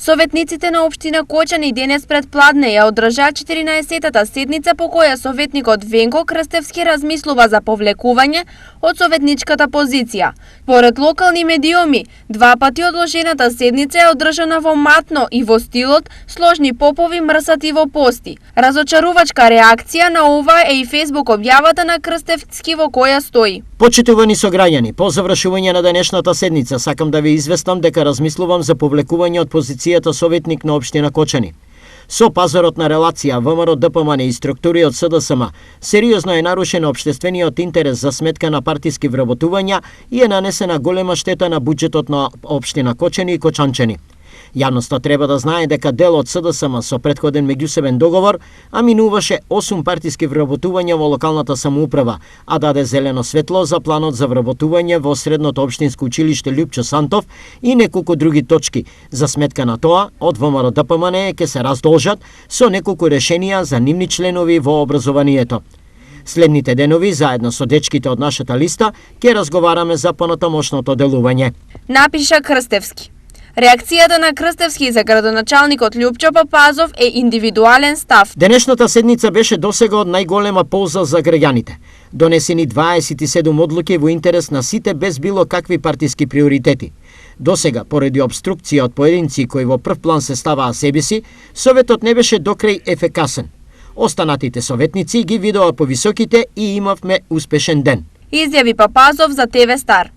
Советниците на општина Кочани денес пред Пладне ја одржаа 14-тата седница по која советникот Венко Крстевски размислува за повлекување од советничката позиција. Поред локални медиуми, два пати одложената седница е одржана во матно и во стилот сложни попови мрсати во пости. Разочарувачка реакција на ова е и Facebook објавата на Крстевски во која стои: Почитувани сограѓани, по завршување на денешната седница сакам да ви известам дека размислувам за повлекување од позицијата советник на општина Кочани. Со пазарот на релација ВМРО ДПМН и структури од СДСМ, сериозно е нарушен општествениот интерес за сметка на партиски вработувања и е нанесена голема штета на буџетот на општина Кочани и кочанчани. Јавноста треба да знае дека дел од СДСМ со претходен меѓусебен договор аминуваше 8 партиски вработувања во локалната самоуправа, а даде зелено светло за планот за вработување во средното општинско училиште Лјупчо Сантов и неколку други точки. За сметка на тоа, од ВМРО ДПМН ќе се раздолжат со неколку решенија за нивни членови во образованието. Следните денови, заедно со дечките од нашата листа, ќе разговараме за понатамошното делување. Напиша Крстевски. Реакцијата на Крстевски за градоначалникот Лјупчо Папазов е индивидуален став. Денешната седница беше досега од најголема полза за граѓаните. Донесени 27 одлуки во интерес на сите без било какви партиски приоритети. Досега, поради обструкција од поединци кои во прв план се ставаа себе си, советот не беше докрај ефекасен. Останатите советници ги видоа повисоките и имавме успешен ден. Изјави Папазов за ТВ Стар.